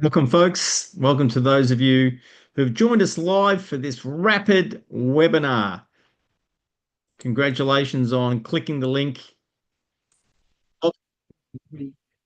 Welcome, folks. Welcome to those of you who've joined us live for this rapid webinar. Congratulations on clicking the link.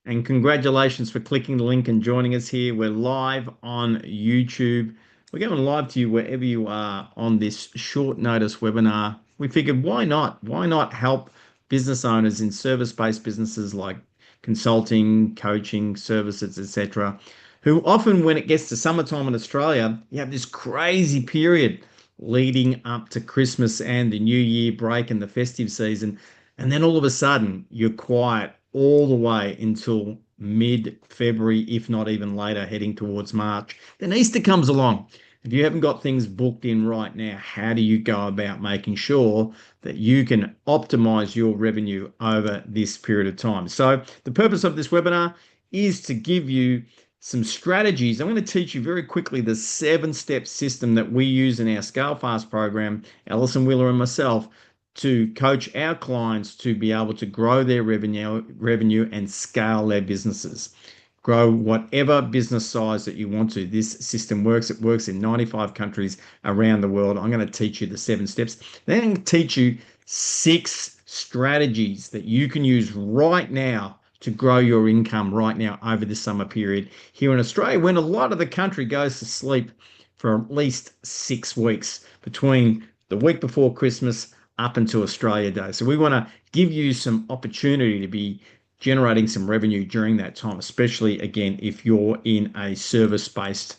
And congratulations for clicking the link and joining us here. We're live on YouTube. We're going live to you wherever you are on this short notice webinar. We figured, why not? Why not help business owners in service-based businesses like consulting, coaching, services, etc., who often, when it gets to summertime in Australia, you have this crazy period leading up to Christmas and the New Year break and the festive season. And then all of a sudden, you're quiet all the way until mid-February, if not even later, heading towards March. Then Easter comes along. If you haven't got things booked in right now, how do you go about making sure that you can optimize your revenue over this period of time? So the purpose of this webinar is to give you some strategies. I'm going to teach you very quickly the 7-step system that we use in our Scale Fast program, Alison Wheeler and myself, to coach our clients to be able to grow their revenue and scale their businesses. Grow whatever business size that you want to. This system works. It works in 95 countries around the world. I'm going to teach you the 7 steps. Then I'm going to teach you 6 strategies that you can use right now to grow your income right now over the summer period here in Australia, when a lot of the country goes to sleep for at least 6 weeks between the week before Christmas up until Australia Day. So we want to give you some opportunity to be generating some revenue during that time, especially again, if you're in a service-based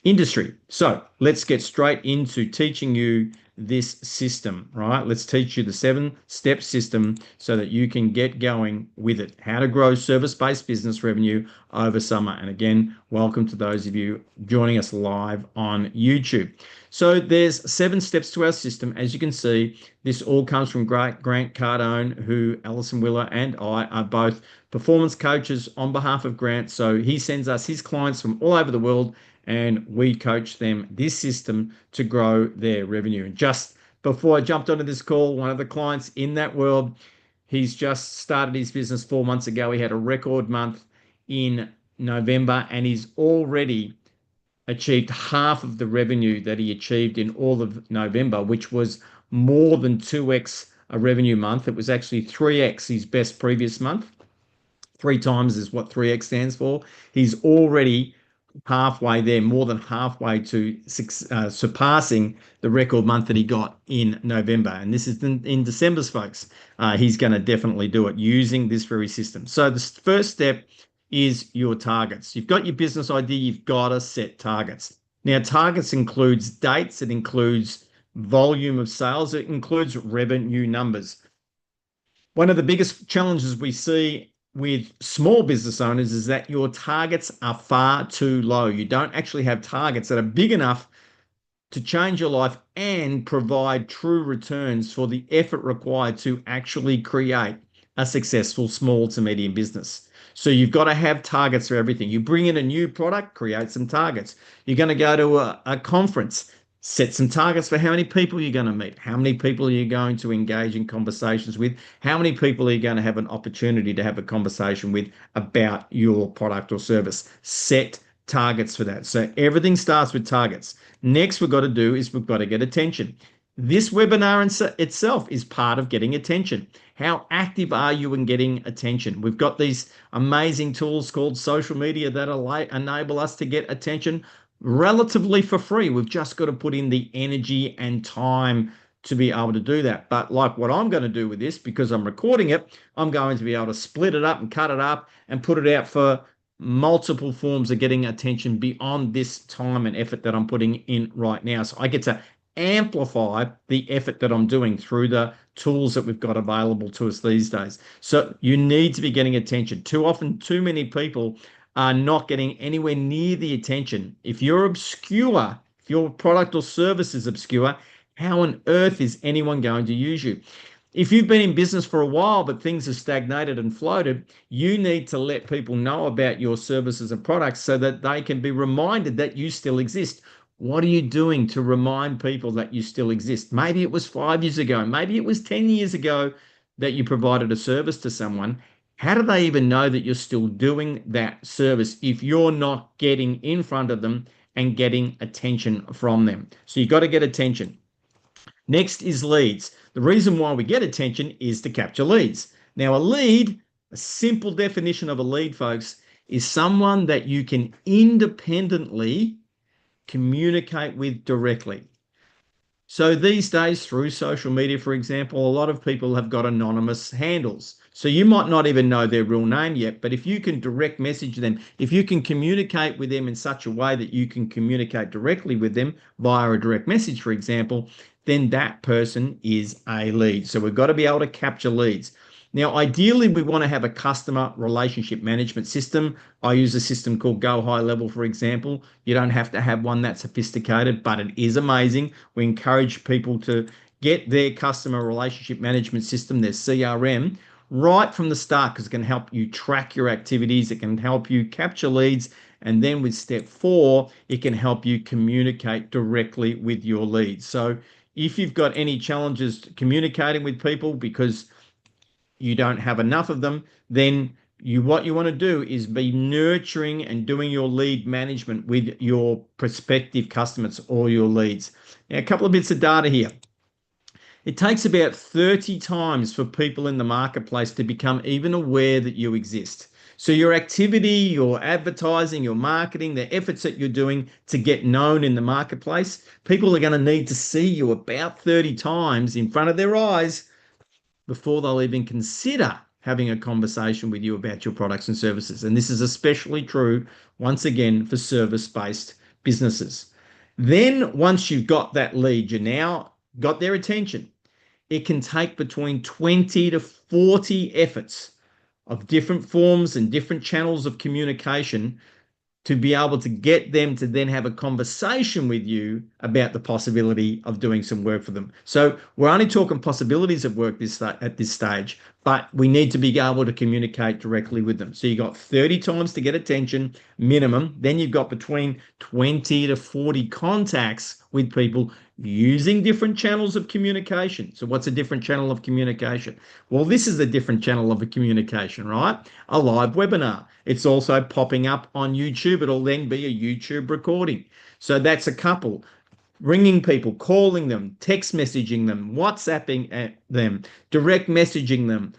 industry. So let's get straight into teaching you this system, right? Let's teach you the 7-step system so that you can get going with it. How to grow service-based business revenue over summer. And again, welcome to those of you joining us live on YouTube. So there's 7 steps to our system. As you can see, this all comes from Grant Cardone, who Alison Wheeler and I are both performance coaches on behalf of Grant. So he sends us his clients from all over the world, and we coach them this system to grow their revenue. And just before I jumped onto this call, one of the clients in that world, he's just started his business 4 months ago. He had a record month in November, and he's already achieved half of the revenue that he achieved in all of November, which was more than 2x a revenue month. It was actually 3x his best previous month. 3 times is what 3x stands for. He's already halfway there, more than halfway to surpassing the record month that he got in November. And this is in December's, folks. He's going to definitely do it using this very system. So the first step is your targets. You've got your business idea. You've got to set targets. Now, targets includes dates. It includes volume of sales. It includes revenue numbers. One of the biggest challenges we see with small business owners is that your targets are far too low. You don't actually have targets that are big enough to change your life and provide true returns for the effort required to actually create a successful small to medium business. So you've got to have targets for everything. You bring in a new product, create some targets. You're going to go to a conference, set some targets for how many people you're going to meet, how many people are you going to engage in conversations with, how many people are you going to have an opportunity to have a conversation with about your product or service. Set targets for that. So everything starts with targets. Next, we've got to do is we've got to get attention. This webinar itself is part of getting attention. How active are you in getting attention? We've got these amazing tools called social media that enable us to get attention relatively for free. We've just got to put in the energy and time to be able to do that. But like what I'm going to do with this, because I'm recording it, I'm going to be able to split it up and cut it up and put it out for multiple forms of getting attention beyond this time and effort that I'm putting in right now. So I get to amplify the effort that I'm doing through the tools that we've got available to us these days. So you need to be getting attention. Too often, too many people are not getting anywhere near the attention. If you're obscure, if your product or service is obscure, how on earth is anyone going to use you? If you've been in business for a while, but things have stagnated and floated, you need to let people know about your services and products so that they can be reminded that you still exist. What are you doing to remind people that you still exist? Maybe it was 5 years ago. Maybe it was 10 years ago that you provided a service to someone. How do they even know that you're still doing that service if you're not getting in front of them and getting attention from them? So you've got to get attention. Next is leads. The reason why we get attention is to capture leads. Now, a lead, a simple definition of a lead, folks, is someone that you can independently communicate with directly. So these days, through social media, for example, a lot of people have got anonymous handles. So you might not even know their real name yet, but if you can direct message them, if you can communicate with them in such a way that you can communicate directly with them via a direct message, for example, then that person is a lead. So we've got to be able to capture leads. Now, ideally, we want to have a customer relationship management system. I use a system called Go High Level, for example. You don't have to have one that sophisticated, but it is amazing. We encourage people to get their customer relationship management system, their CRM, right from the start because it can help you track your activities. It can help you capture leads. And then with step 4, it can help you communicate directly with your leads. So if you've got any challenges communicating with people because you don't have enough of them, then what you want to do is be nurturing and doing your lead management with your prospective customers or your leads. Now, a couple of bits of data here. It takes about 30 times for people in the marketplace to become even aware that you exist. So your activity, your advertising, your marketing, the efforts that you're doing to get known in the marketplace, people are going to need to see you about 30 times in front of their eyes before they'll even consider having a conversation with you about your products and services. And this is especially true, once again, for service-based businesses. Then once you've got that lead, you now got their attention. It can take between 20 to 40 efforts of different forms and different channels of communication to be able to get them to then have a conversation with you about the possibility of doing some work for them. So we're only talking possibilities of work at this stage, but we need to be able to communicate directly with them. So you got 30 times to get attention minimum. Then you've got between 20 to 40 contacts with people using different channels of communication. So what's a different channel of communication? Well, this is a different channel of a communication, right? A live webinar. It's also popping up on YouTube. It'll then be a YouTube recording. So that's a couple. Ringing people, calling them, text messaging them, WhatsApping at them, direct messaging them,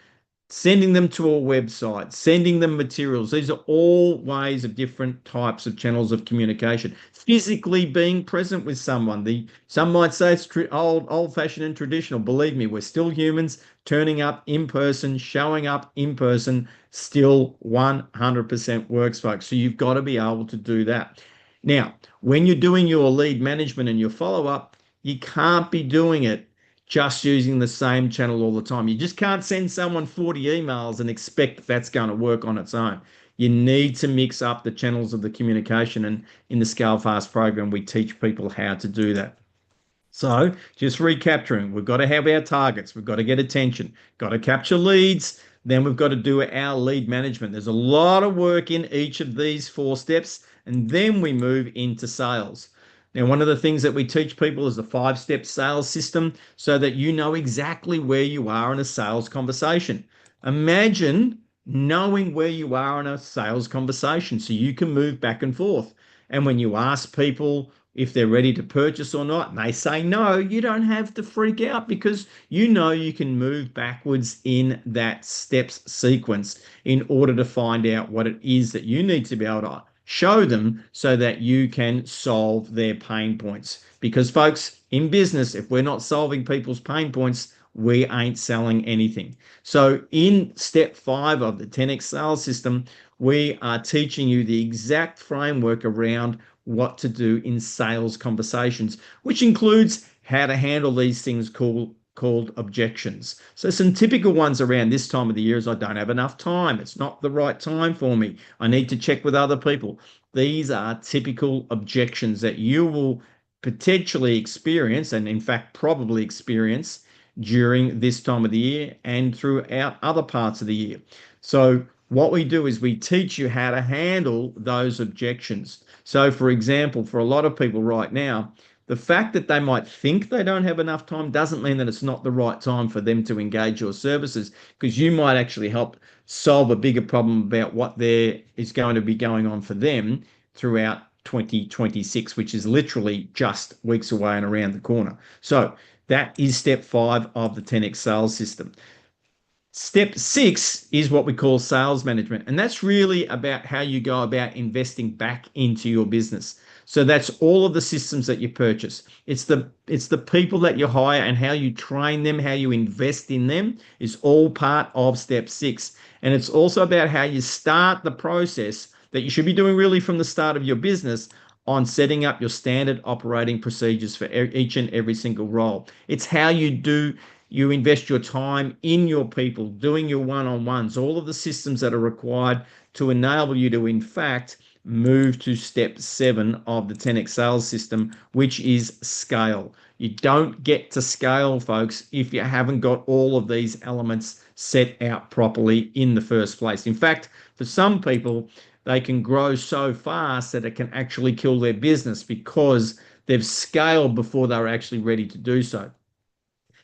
sending them to a website, sending them materials. These are all ways of different types of channels of communication. Physically being present with someone. Some might say it's old-fashioned and traditional. Believe me, we're still humans. Turning up in person, showing up in person, still 100% works, folks. So you've got to be able to do that. Now, when you're doing your lead management and your follow-up, you can't be doing it just using the same channel all the time. You just can't send someone 40 emails and expect that's going to work on its own. You need to mix up the channels of the communication. And in the Scale Fast program, we teach people how to do that. So just recapturing, we've got to have our targets. We've got to get attention, got to capture leads. Then we've got to do our lead management. There's a lot of work in each of these 4 steps. And then we move into sales. Now, one of the things that we teach people is the 5-step sales system so that you know exactly where you are in a sales conversation. Imagine knowing where you are in a sales conversation so you can move back and forth. And when you ask people if they're ready to purchase or not, and they say no, you don't have to freak out because you know you can move backwards in that steps sequence in order to find out what it is that you need to be able to show them so that you can solve their pain points. Because folks, in business, if we're not solving people's pain points, we ain't selling anything. So in step 5 of the 10x sales system, we are teaching you the exact framework around what to do in sales conversations, which includes how to handle these things called objections. So some typical ones around this time of the year is I don't have enough time. It's not the right time for me. I need to check with other people. These are typical objections that you will potentially experience and in fact probably experience during this time of the year and throughout other parts of the year. So what we do is we teach you how to handle those objections. So for example, for a lot of people right now, the fact that they might think they don't have enough time doesn't mean that it's not the right time for them to engage your services, because you might actually help solve a bigger problem about what there is going to be going on for them throughout 2026, which is literally just weeks away and around the corner. So that is step 5 of the 10x sales system. Step 6 is what we call sales management, and that's really about how you go about investing back into your business. So that's all of the systems that you purchase. It's the people that you hire and how you train them, how you invest in them is all part of step 6. And it's also about how you start the process that you should be doing really from the start of your business on setting up your standard operating procedures for each and every single role. It's how you invest your time in your people, doing your one-on-ones, all of the systems that are required to enable you to, in fact, move to step 7 of the 10x sales system, which is scale. You don't get to scale, folks, if you haven't got all of these elements set out properly in the first place. In fact, for some people, they can grow so fast that it can actually kill their business because they've scaled before they're actually ready to do so.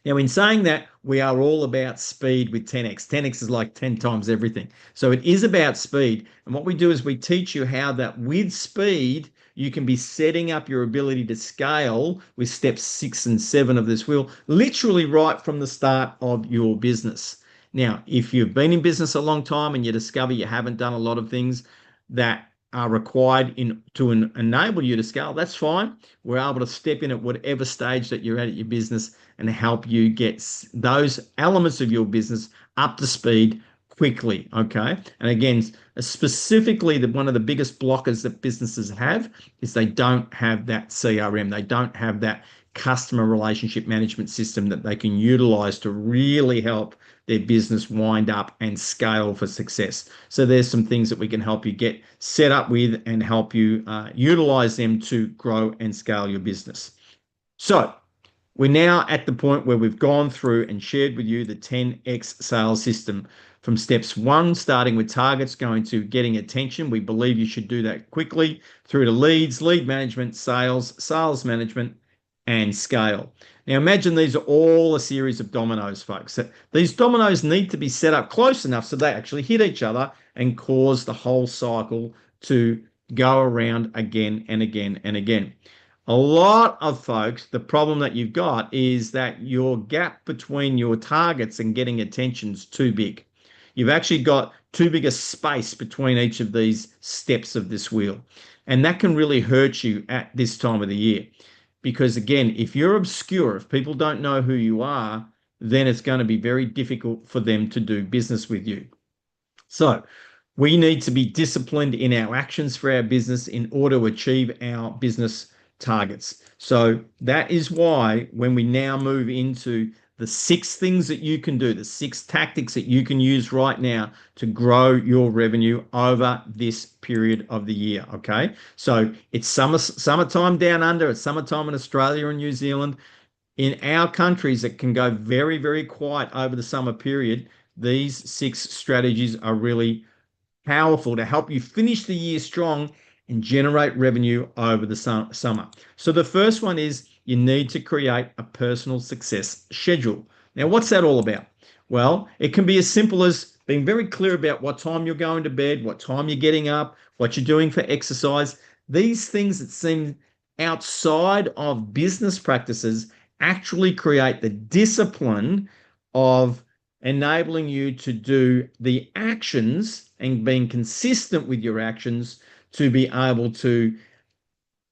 Now, in saying that, we are all about speed with 10x. 10x is like 10 times everything. So it is about speed. And what we do is we teach you how that with speed, you can be setting up your ability to scale with steps 6 and 7 of this wheel, literally right from the start of your business. Now, if you've been in business a long time and you discover you haven't done a lot of things that are required to enable you to scale, that's fine. We're able to step in at whatever stage that you're at your business and help you get those elements of your business up to speed quickly. Okay. And again, specifically, one of the biggest blockers that businesses have is they don't have that CRM. They don't have that customer relationship management system that they can utilize to really help their business wind up and scale for success. So there's some things that we can help you get set up with and help you utilize them to grow and scale your business. So we're now at the point where we've gone through and shared with you the 10x sales system, from steps 1, starting with targets, going to getting attention. We believe you should do that quickly, through to leads, lead management, sales management, and scale. Now imagine these are all a series of dominoes, folks. These dominoes need to be set up close enough so they actually hit each other and cause the whole cycle to go around again and again and again. A lot of folks, the problem that you've got is that your gap between your targets and getting attention is too big. You've actually got too big a space between each of these steps of this wheel. And that can really hurt you at this time of the year. Because again, if you're obscure, if people don't know who you are, then it's going to be very difficult for them to do business with you. So we need to be disciplined in our actions for our business in order to achieve our business targets. So that is why when we now move into the 6 things that you can do, the 6 tactics that you can use right now to grow your revenue over this period of the year. Okay. So it's summertime down under, it's summertime in Australia and New Zealand. In our countries, it can go very, very quiet over the summer period. These 6 strategies are really powerful to help you finish the year strong and generate revenue over the summer. So the first one is you need to create a personal success schedule. Now, what's that all about? Well, it can be as simple as being very clear about what time you're going to bed, what time you're getting up, what you're doing for exercise. These things that seem outside of business practices actually create the discipline of enabling you to do the actions and being consistent with your actions to be able to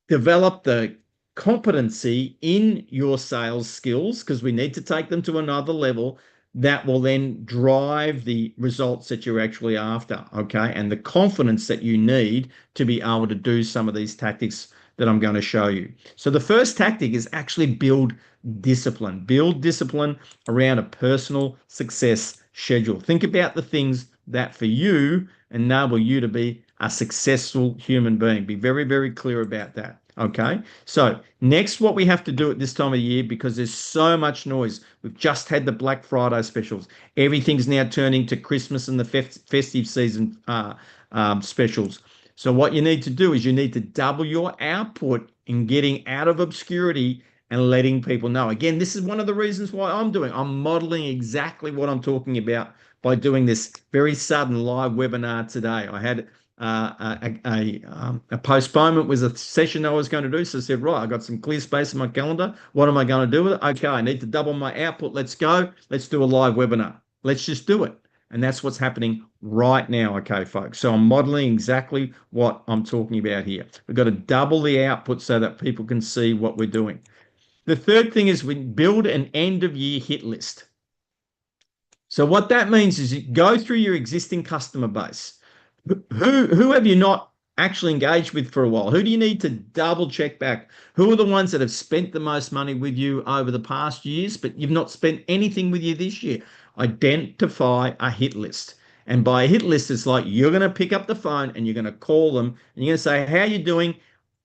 develop the competency in your sales skills, because we need to take them to another level that will then drive the results that you're actually after, okay? And the confidence that you need to be able to do some of these tactics that I'm going to show you. So the first tactic is actually build discipline. Build discipline around a personal success schedule. Think about the things that for you enable you to be a successful human being. Be very, very clear about that. Okay. So next, what we have to do at this time of the year, because there's so much noise, we've just had the Black Friday specials. Everything's now turning to Christmas and the festive season specials. So what you need to do is you need to double your output and getting out of obscurity and letting people know. Again, this is one of the reasons why I'm modeling exactly what I'm talking about by doing this very sudden live webinar today. I had a postponement was a session I was going to do. So I said, right, I got some clear space in my calendar. What am I going to do with it? Okay, I need to double my output. Let's go. Let's do a live webinar. Let's just do it. And that's what's happening right now. Okay, folks. So I'm modeling exactly what I'm talking about here. We've got to double the output so that people can see what we're doing. The third thing is we build an end of year hit list. So what that means is you go through your existing customer base. Who have you not actually engaged with for a while? Who do you need to double check back? Who are the ones that have spent the most money with you over the past years, but you've not spent anything with you this year? Identify a hit list. And by a hit list, it's like you're going to pick up the phone and you're going to call them and you're going to say, how are you doing?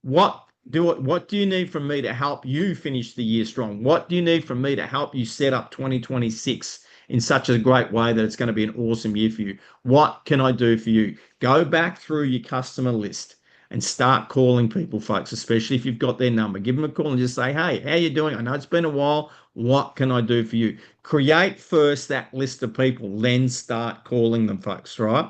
What do you need from me to help you finish the year strong? What do you need from me to help you set up 2026 in such a great way that it's going to be an awesome year for you? What can I do for you? Go back through your customer list and start calling people, folks, especially if you've got their number. Give them a call and just say, hey, how you doing? I know it's been a while. What can I do for you? Create first that list of people, then start calling them, folks, right?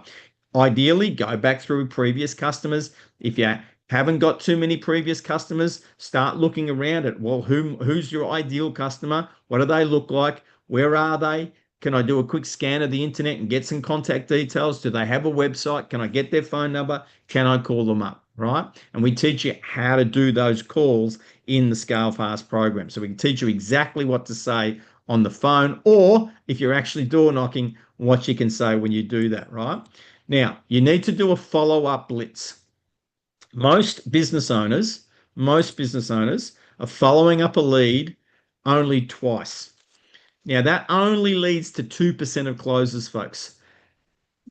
Ideally, go back through previous customers. If you haven't got too many previous customers, start looking around at, well, who's your ideal customer? What do they look like? Where are they? Can I do a quick scan of the internet and get some contact details? Do they have a website? Can I get their phone number? Can I call them up? Right? And we teach you how to do those calls in the Scale Fast program. So we can teach you exactly what to say on the phone, or if you're actually door knocking, what you can say when you do that, right? Now, you need to do a follow-up blitz. Most business owners are following up a lead only twice. Now, that only leads to 2% of closes, folks.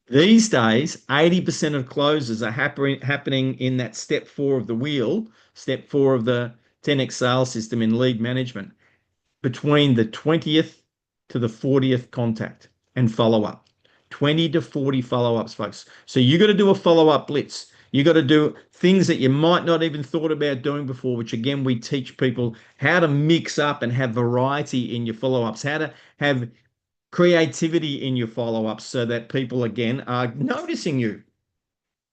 These days, 80% of closes are happening in that step 4 of the wheel, step 4 of the 10x sales system in lead management, between the 20th to the 40th contact and follow up. 20 to 40 follow-ups, folks. So you got to do a follow-up blitz. You got to do things that you might not even thought about doing before, which again, we teach people how to mix up and have variety in your follow-ups, how to have creativity in your follow-ups so that people again are noticing you,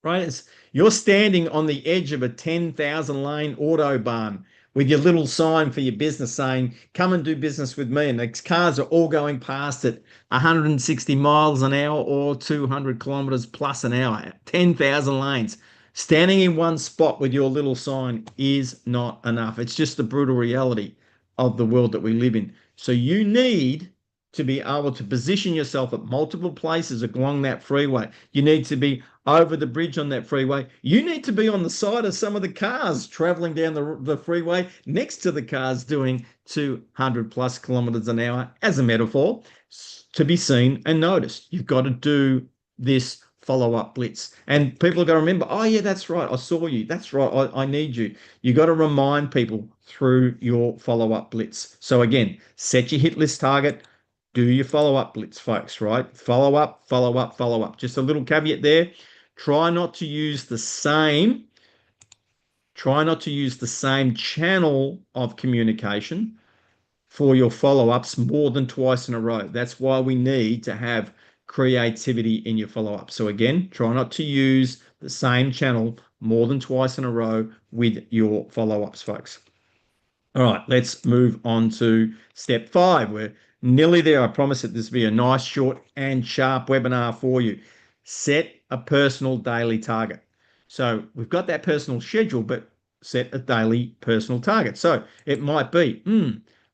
right? You're standing on the edge of a 10,000 lane autobahn with your little sign for your business saying, come and do business with me. And the cars are all going past at 160 miles an hour or 200 kilometers plus an hour, 10,000 lanes. Standing in one spot with your little sign is not enough. It's just the brutal reality of the world that we live in. So you need to be able to position yourself at multiple places along that freeway. You need to be over the bridge on that freeway. You need to be on the side of some of the cars traveling down the freeway next to the cars doing 200 plus kilometers an hour, as a metaphor, to be seen and noticed. You've got to do this follow-up blitz. And people are going to remember, oh, yeah, that's right. I saw you. That's right. I need you. You got to remind people through your follow-up blitz. So again, set your hit list target. Do your follow-up blitz, folks, right? Follow up, follow up, follow up. Just a little caveat there. Try not to use the same channel of communication for your follow-ups more than twice in a row. That's why we need to have creativity in your follow-up. So again, try not to use the same channel more than twice in a row with your follow-ups, folks. All right, let's move on to step 5. We're nearly there. I promise that this will be a nice, short, and sharp webinar for you. Set a personal daily target. So we've got that personal schedule, but set a daily personal target. So it might be,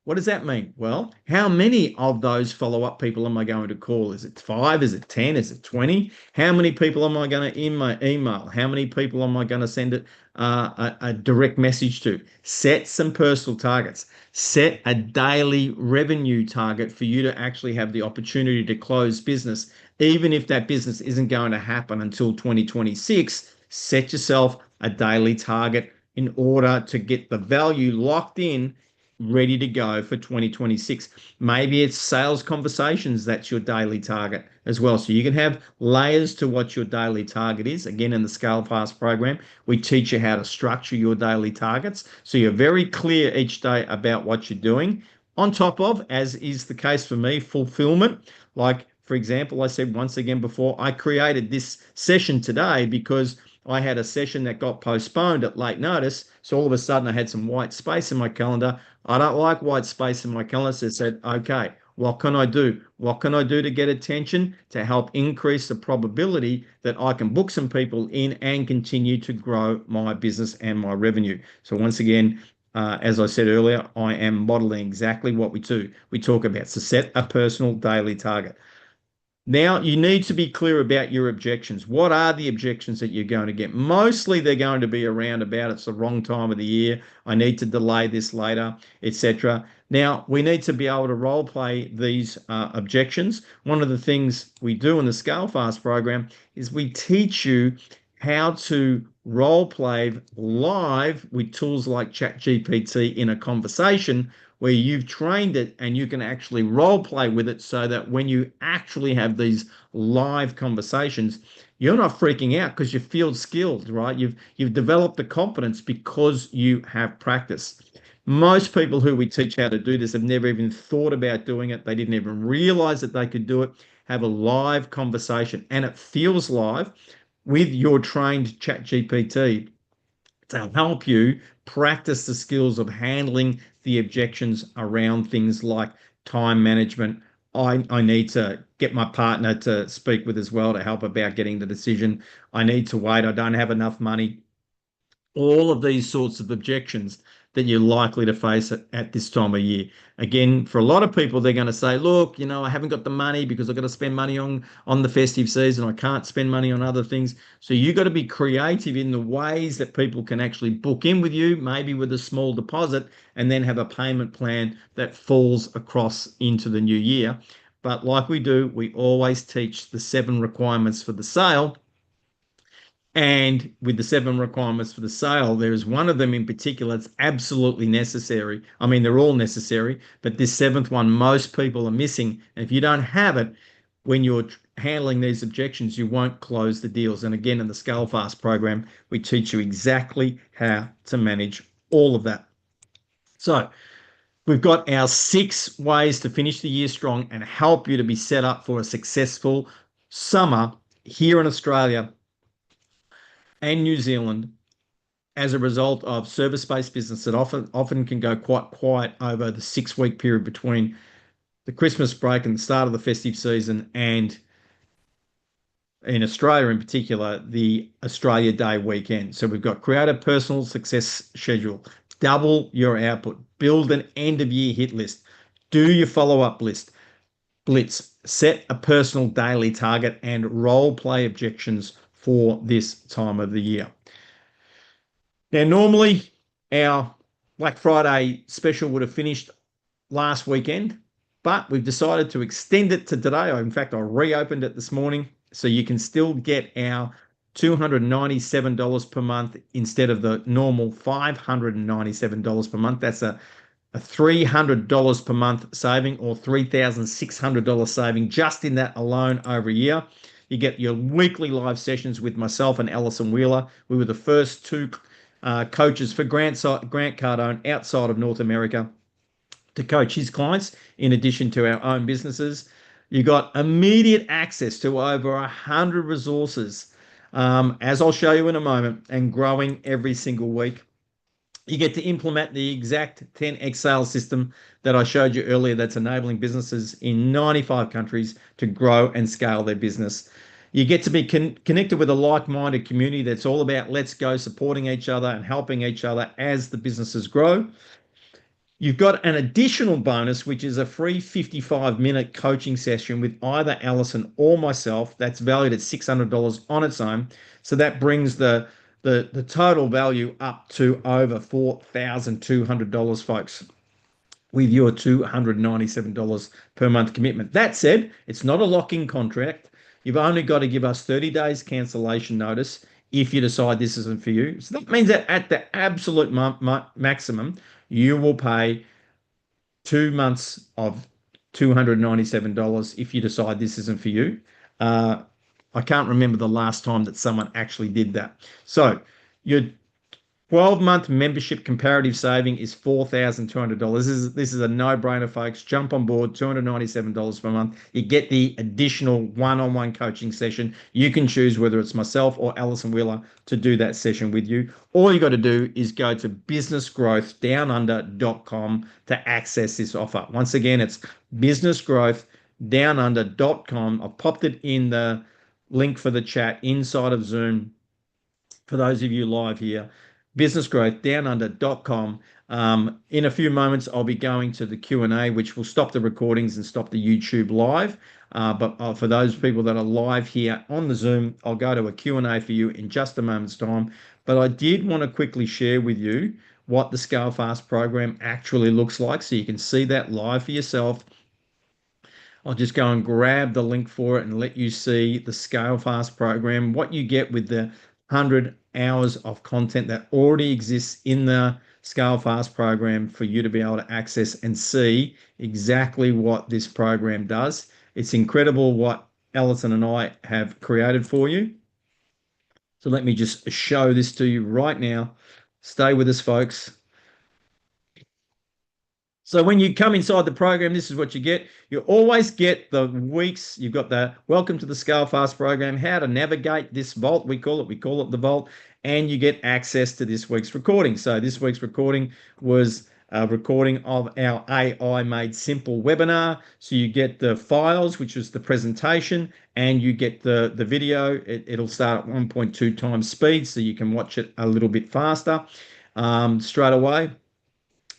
what does that mean? Well, how many of those follow-up people am I going to call? Is it 5? Is it 10? Is it 20? How many people am I going to email? How many people am I going to send a direct message to? Set some personal targets. Set a daily revenue target for you to actually have the opportunity to close business. Even if that business isn't going to happen until 2026, set yourself a daily target in order to get the value locked in, ready to go for 2026. Maybe it's sales conversations. That's your daily target. as well. So you can have layers to what your daily target is. Again, in the Scale Fast program, we teach you how to structure your daily targets. So you're very clear each day about what you're doing. On top of, as is the case for me, fulfillment. Like, for example, I said once again before, I created this session today because I had a session that got postponed at late notice. So all of a sudden I had some white space in my calendar. I don't like white space in my calendar. So I said, okay, what can I do? What can I do to get attention to help increase the probability that I can book some people in and continue to grow my business and my revenue? So once again, as I said earlier, I am modeling exactly what we do. We talk about so set a personal daily target. Now, you need to be clear about your objections. What are the objections that you're going to get? Mostly they're going to be around about it's the wrong time of the year. I need to delay this later, etc. Now, we need to be able to role play these objections. One of the things we do in the Scale Fast program is we teach you how to role play live with tools like ChatGPT in a conversation where you've trained it and you can actually role play with it so that when you actually have these live conversations, you're not freaking out because you feel skilled, right? You've developed the confidence because you have practice. Most people who we teach how to do this have never even thought about doing it. They didn't even realize that they could do it. Have a live conversation and it feels live with your trained chat GPT to help you practice the skills of handling the objections around things like time management. I need to get my partner to speak with as well to help about getting the decision. I need to wait. I don't have enough money. All of these sorts of objections that you're likely to face at this time of year. Again, for a lot of people, they're going to say, look, I haven't got the money because I've got to spend money on the festive season. I can't spend money on other things. So you've got to be creative in the ways that people can actually book in with you, maybe with a small deposit, and then have a payment plan that falls across into the new year. But like we do, we always teach the 7 requirements for the sale, and with the 7 requirements for the sale, there is one of them in particular that's absolutely necessary. I mean, they're all necessary, but this 7th one, most people are missing. And if you don't have it, when you're handling these objections, you won't close the deals. And again, in the Scale Fast program, we teach you exactly how to manage all of that. So we've got our 6 ways to finish the year strong and help you to be set up for a successful summer here in Australia and New Zealand as a result of service-based business that often can go quite quiet over the 6-week period between the Christmas break and the start of the festive season, and in Australia in particular, the Australia Day weekend. So we've got create a personal success schedule, double your output, build an end of year hit list, do your follow-up list, blitz, set a personal daily target, and role play objections for this time of the year. Now, normally our Black Friday special would have finished last weekend, but we've decided to extend it to today. In fact, I reopened it this morning, so you can still get our $297 per month instead of the normal $597 per month. That's a $300 per month saving, or $3,600 saving just in that alone over a year. You get your weekly live sessions with myself and Alison Wheeler. We were the first 2 coaches for Grant Cardone outside of North America to coach his clients in addition to our own businesses. You got immediate access to over 100 resources, as I'll show you in a moment, and growing every single week. You get to implement the exact 10x sales system that I showed you earlier that's enabling businesses in 95 countries to grow and scale their business. You get to be connected with a like-minded community that's all about let's go, supporting each other and helping each other as the businesses grow. You've got an additional bonus, which is a free 55-minute coaching session with either Alison or myself. That's valued at $600 on its own. So that brings the total value up to over $4,200, folks, with your $297 per month commitment. That said, it's not a lock-in contract. You've only got to give us 30 days cancellation notice if you decide this isn't for you. So that means that at the absolute maximum, you will pay 2 months of $297 if you decide this isn't for you. Uh, I can't remember the last time that someone actually did that. So your 12-month membership comparative saving is $4,200. This is a no-brainer, folks. Jump on board, $297 per month. You get the additional one-on-one coaching session. You can choose whether it's myself or Alison Wheeler to do that session with you. All you got to do is go to businessgrowthdownunder.com to access this offer. Once again, it's businessgrowthdownunder.com. I've popped it in the link for the chat inside of Zoom for those of you live here, businessgrowthdownunder.com. In a few moments, I'll be going to the Q&A, which will stop the recordings and stop the YouTube live. But for those people that are live here on the Zoom, I'll go to a Q&A for you in just a moment's time. But I did want to quickly share with you what the Scale Fast program actually looks like so you can see that live for yourself. I'll just go and grab the link for it and let you see the Scale Fast program, what you get with the 100 hours of content that already exists in the Scale Fast program for you to be able to access and see exactly what this program does. It's incredible what Alison and I have created for you. So let me just show this to you right now. Stay with us, folks. So when you come inside the program, this is what you get. You always get the weeks. You've got the welcome to the Scale Fast program, how to navigate this vault. We call it the vault, and you get access to this week's recording. So this week's recording was a recording of our AI Made Simple webinar. So you get the files, which was the presentation, and you get the video. It'll start at 1.2 times speed, so you can watch it a little bit faster straight away.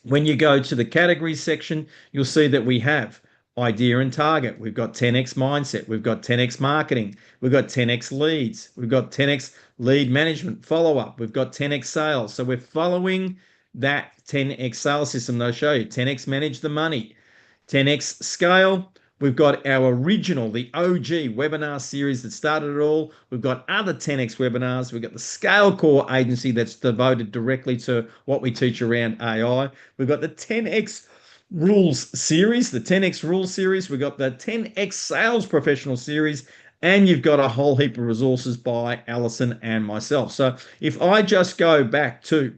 When you go to the categories section, you'll see that we have idea and target. We've got 10x mindset. We've got 10x marketing. We've got 10x leads. We've got 10x lead management follow up. We've got 10x sales. So we're following that 10x sales system they'll show you. 10x manage the money. 10x scale. We've got our original, the OG webinar series that started it all. We've got other 10x webinars. We've got the Scale Core agency that's devoted directly to what we teach around AI. We've got the 10x rules series, the 10x rules series. We've got the 10x sales professional series. And you've got a whole heap of resources by Alison and myself. So if I just go back to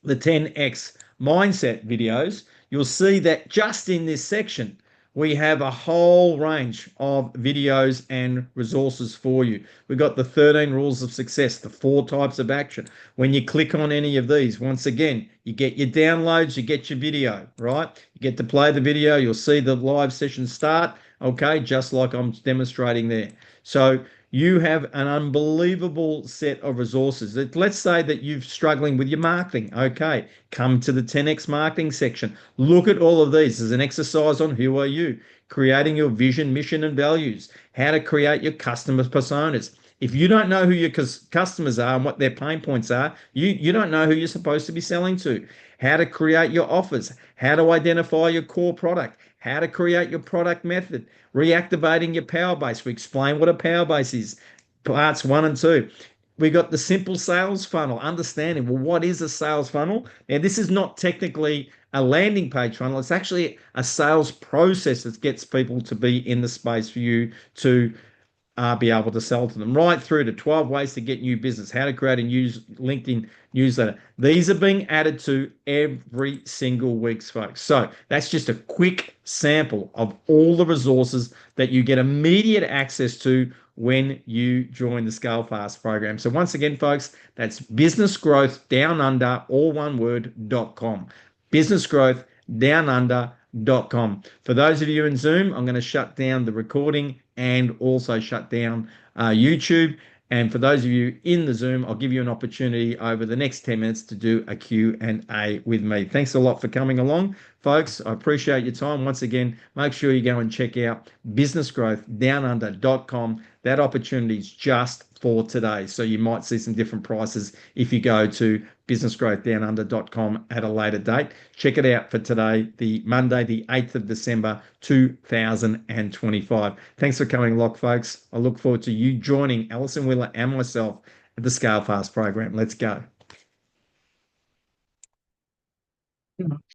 the 10x mindset videos, you'll see that just in this section, we have a whole range of videos and resources for you. We've got the 13 rules of success, the 4 types of action. When you click on any of these, once again, you get your downloads, you get your video, right? You get to play the video, you'll see the live session start, okay, just like I'm demonstrating there. So you have an unbelievable set of resources. Let's say that you're struggling with your marketing. Okay, come to the 10x marketing section. Look at all of these as an exercise on who are you, creating your vision, mission, and values, how to create your customer personas. If you don't know who your customers are and what their pain points are, you don't know who you're supposed to be selling to. How to create your offers, how to identify your core product, how to create your product method, reactivating your power base. We explain what a power base is, parts 1 and 2. We got the simple sales funnel, understanding, well, what is a sales funnel? Now, this is not technically a landing page funnel. It's actually a sales process that gets people to be in the space for you to be able to sell to them, right through to 12 ways to get new business, how to create a LinkedIn newsletter. These are being added to every single week, folks. So that's just a quick sample of all the resources that you get immediate access to when you join the Scale Fast program. So once again, folks, that's businessgrowthdownunder, all one word.com. Businessgrowthdownunder.com. For those of you in Zoom, I'm going to shut down the recording and also shut down YouTube. And for those of you in the Zoom, I'll give you an opportunity over the next 10 minutes to do a Q&A with me. Thanks a lot for coming along, folks. I appreciate your time. Once again, make sure you go and check out businessgrowthdownunder.com. That opportunity is just for today. So you might see some different prices if you go to businessgrowthdownunder.com at a later date. Check it out for today, the Monday, the 8th of December, 2025. Thanks for coming along, folks. I look forward to you joining Alison Wheeler and myself at the Scale Fast program. Let's go.